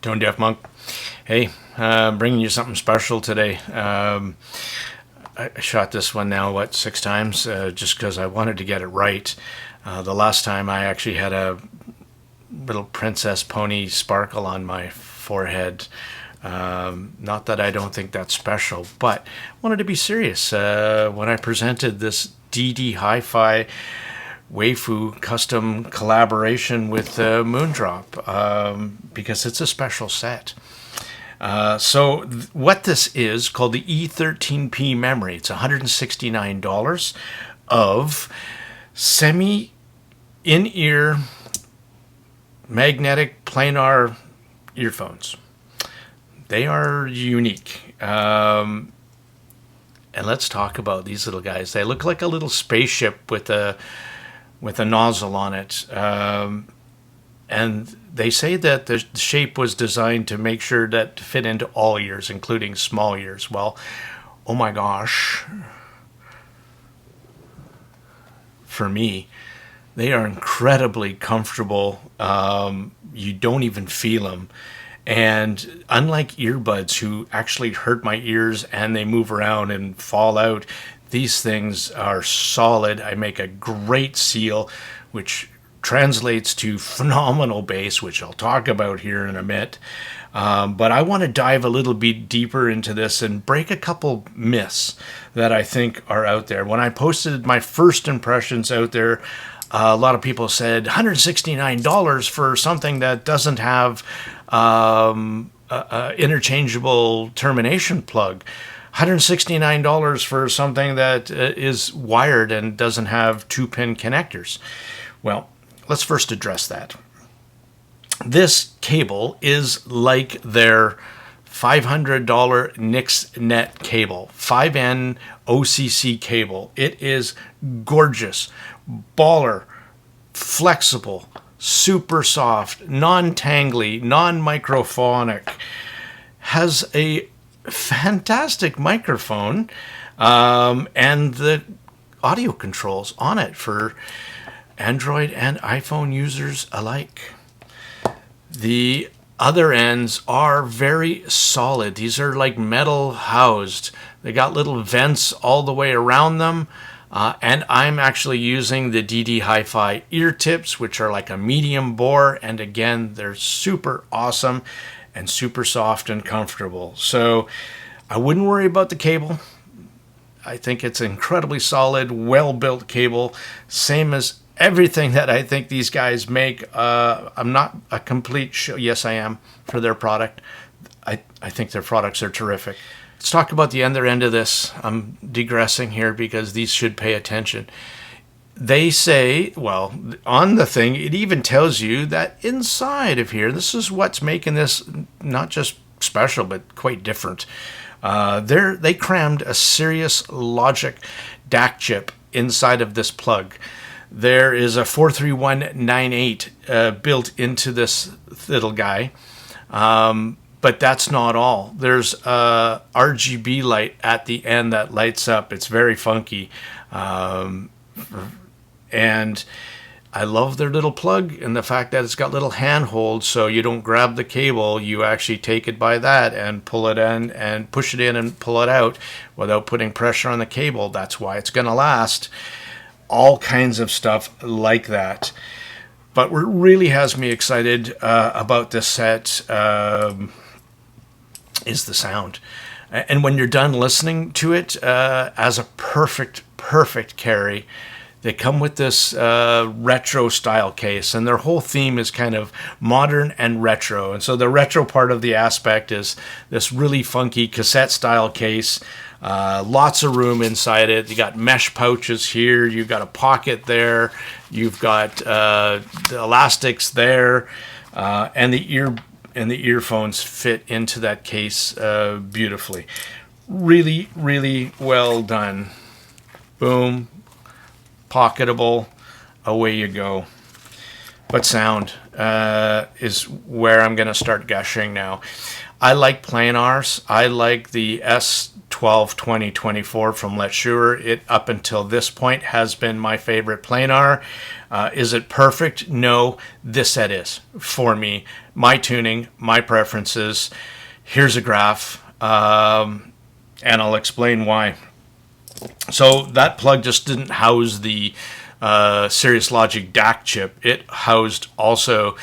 Tone Deaf Monk. Hey, bringing you something special today. I shot this one now, 6 times, just because I wanted to get it right. The last time I actually had a little princess pony sparkle on my forehead. Not that I don't think that's special, but I wanted to be serious when I presented this DDHiFi Waifu custom collaboration with Moondrop, because it's a special set. What this is called the E13P memory. It's $169 of semi in-ear magnetic planar earphones. They are unique. And let's talk about these little guys. They look like a little spaceship with a nozzle on it. And they say that the shape was designed to make sure that to fit into all ears, including small ears. Well, oh my gosh. For me, they are incredibly comfortable. You don't even feel them. And unlike earbuds, who actually hurt my ears and they move around and fall out, these things are solid. I make a great seal, which translates to phenomenal bass, which I'll talk about here in a minute. But I want to dive a little bit deeper into this and break a couple myths that I think are out there. When I posted my first impressions out there, a lot of people said $169 for something that doesn't have a interchangeable termination plug. $169 for something that is wired and doesn't have 2-pin connectors. Well, let's first address that. This cable is like their $500 NixNet cable, 5N OCC cable. It is gorgeous, baller, flexible, super soft, non-tangly, non-microphonic, has a fantastic microphone, and the audio controls on it for Android and iPhone users alike. The other ends are very solid. These are like metal housed. They got little vents all the way around them. And I'm actually using the DDHiFi ear tips, which are like a medium bore. And again, they're super awesome and super soft and comfortable. So I wouldn't worry about the cable. I think it's an incredibly solid, well-built cable. Same as everything that I think these guys make. I'm not a complete show. Yes, I am, for their product. I think their products are terrific. Let's talk about the other end of this. I'm digressing here because these should pay attention. They say, well, on the thing, it even tells you that inside of here, this is what's making this not just special, but quite different. They crammed a Sirius Logic DAC chip inside of this plug. There is a 43198 built into this little guy. But that's not all. There's a RGB light at the end that lights up. It's very funky. And I love their little plug and the fact that it's got little handholds, so you don't grab the cable. You actually take it by that and pull it in and push it in and pull it out without putting pressure on the cable. That's why it's going to last. All kinds of stuff like that. But what really has me excited about this set is the sound. And when you're done listening to it, as a perfect carry, they come with this retro style case, and their whole theme is kind of modern and retro. And so the retro part of the aspect is this really funky cassette style case. Lots of room inside it. You got mesh pouches here. You've got a pocket there. You've got the elastics there, and the earphones fit into that case beautifully. Really, really well done. Boom, pocketable. Away you go. But sound is where I'm going to start gushing now. I like Planars. I like the S12 12, 20, 24 from Let's Sure. It, up until this point, has been my favorite planar. Is it perfect? No. This set is, for me. My tuning, my preferences. Here's a graph, and I'll explain why. So that plug just didn't house the Cirrus Logic DAC chip. It housed also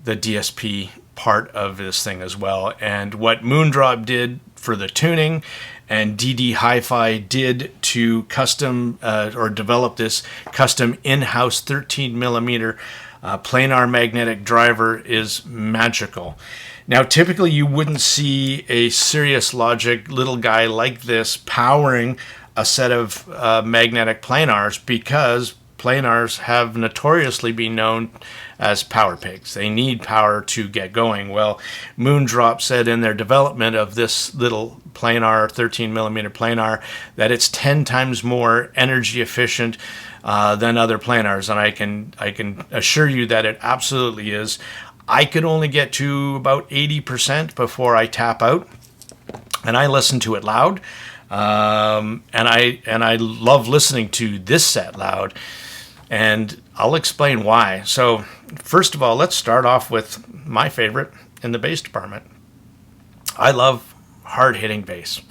the DSP part of this thing as well. And what Moondrop did for the tuning and DDHiFi did to custom or develop this custom in-house 13 millimeter planar magnetic driver is magical. Now, typically you wouldn't see a Cirrus Logic little guy like this powering a set of magnetic planars, because planars have notoriously been known as power pigs. They need power to get going. Well, Moondrop said in their development of this little planar, 13 millimeter planar, that it's 10 times more energy efficient than other planars, and I can assure you that it absolutely is. I could only get to about 80% before I tap out, and I listen to it loud. And I love listening to this set loud, and I'll explain why. So first of all, let's start off with my favorite in the bass department. I love hard-hitting bass.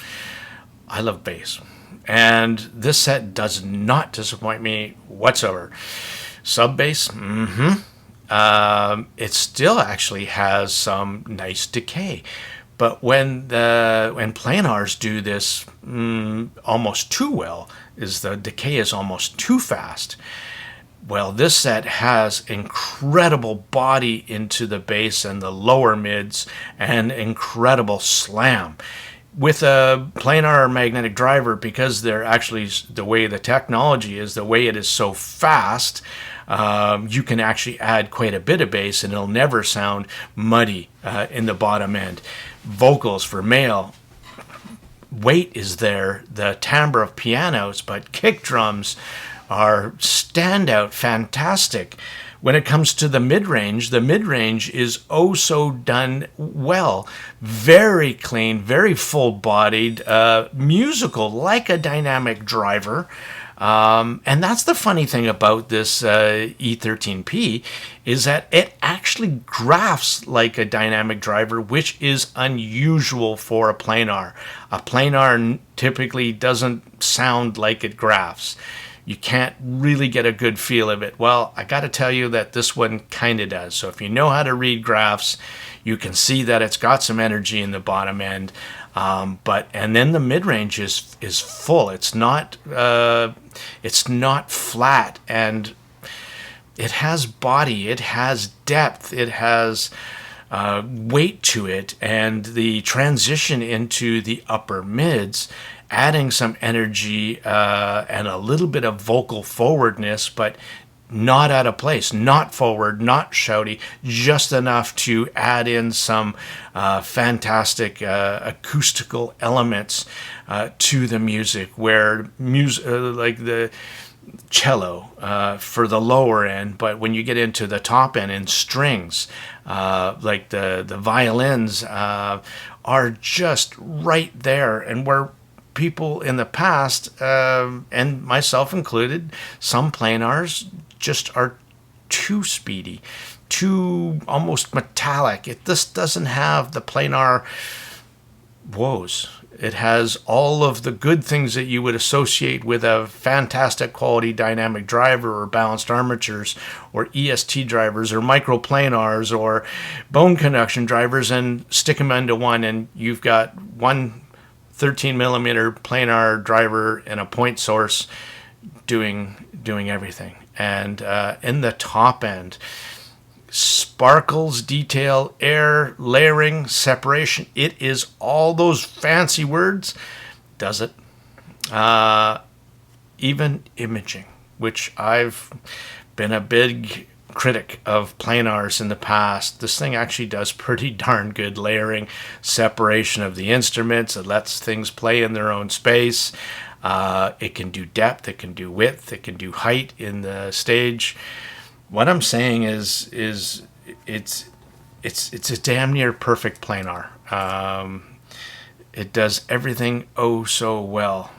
I love bass, and this set does not disappoint me whatsoever. Sub bass, it still actually has some nice decay. But when planars do this almost too well, is the decay is almost too fast. Well, this set has incredible body into the bass and the lower mids, and incredible slam. With a planar magnetic driver, because they're actually, the way the technology is, the way it is so fast, you can actually add quite a bit of bass and it'll never sound muddy in the bottom end. Vocals for male, weight is there, the timbre of pianos, but kick drums are standout, fantastic. When it comes to the mid-range is oh so done well. Very clean, very full-bodied, musical, like a dynamic driver. And that's the funny thing about this E13P, is that it actually graphs like a dynamic driver, which is unusual for a planar. A planar typically doesn't sound like it graphs. You can't really get a good feel of it. Well, I got to tell you that this one kind of does. So if you know how to read graphs, you can see that it's got some energy in the bottom end. And then the mid-range is full. It's not flat, and it has body, it has depth, it has weight to it, and the transition into the upper mids, adding some energy and a little bit of vocal forwardness, but not out of place, not forward, not shouty, just enough to add in some fantastic acoustical elements to the music, where like the cello for the lower end, but when you get into the top end in strings, like the violins are just right there, and where people in the past, and myself included, some planars just are too speedy, too almost metallic. It just doesn't have the planar woes. It has all of the good things that you would associate with a fantastic quality dynamic driver, or balanced armatures, or EST drivers, or microplanars, or bone conduction drivers, and stick them into one, and you've got one 13 millimeter planar driver and a point source doing everything. And in the top end, sparkles, detail, air, layering, separation, it is all those fancy words, does it? Even imaging, which I've been a big critic of planars in the past. This thing actually does pretty darn good layering, separation of the instruments. It lets things play in their own space. It can do depth, it can do width, it can do height in the stage. What I'm saying is it's a damn near perfect planar. It does everything oh so well.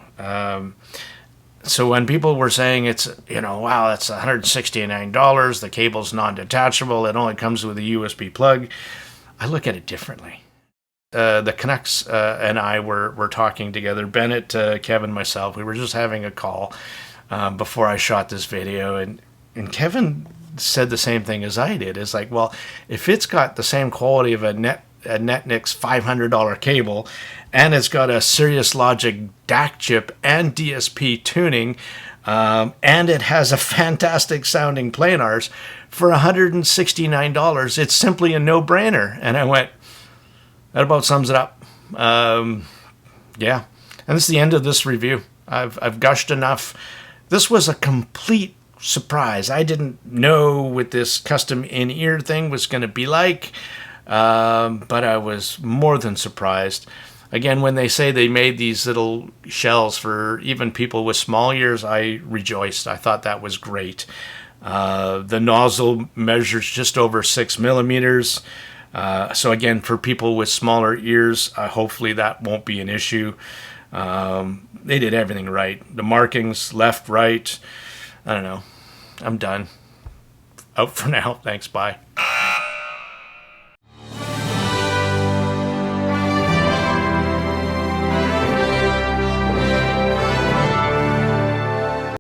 So when people were saying it's, wow, that's $169, the cable's non-detachable, it only comes with a USB plug, I look at it differently. The Canucks and I were talking together, Bennett, Kevin, myself, we were just having a call before I shot this video, and Kevin said the same thing as I did. It's like, well, if it's got the same quality of a Netnix $500 cable, and it's got a Sirius Logic DAC chip and DSP tuning, and it has a fantastic sounding Planars for $169, it's simply a no-brainer. And I went, that about sums it up. Yeah, and this is the end of this review. I've gushed enough. This was a complete surprise. I didn't know what this custom in-ear thing was going to be like, but I was more than surprised. Again, when they say they made these little shells for even people with small ears, I rejoiced. I thought that was great. The nozzle measures just over 6 millimeters. So again, for people with smaller ears, hopefully that won't be an issue. They did everything right. The markings, left, right. I don't know. I'm done. Out for now. Thanks. Bye.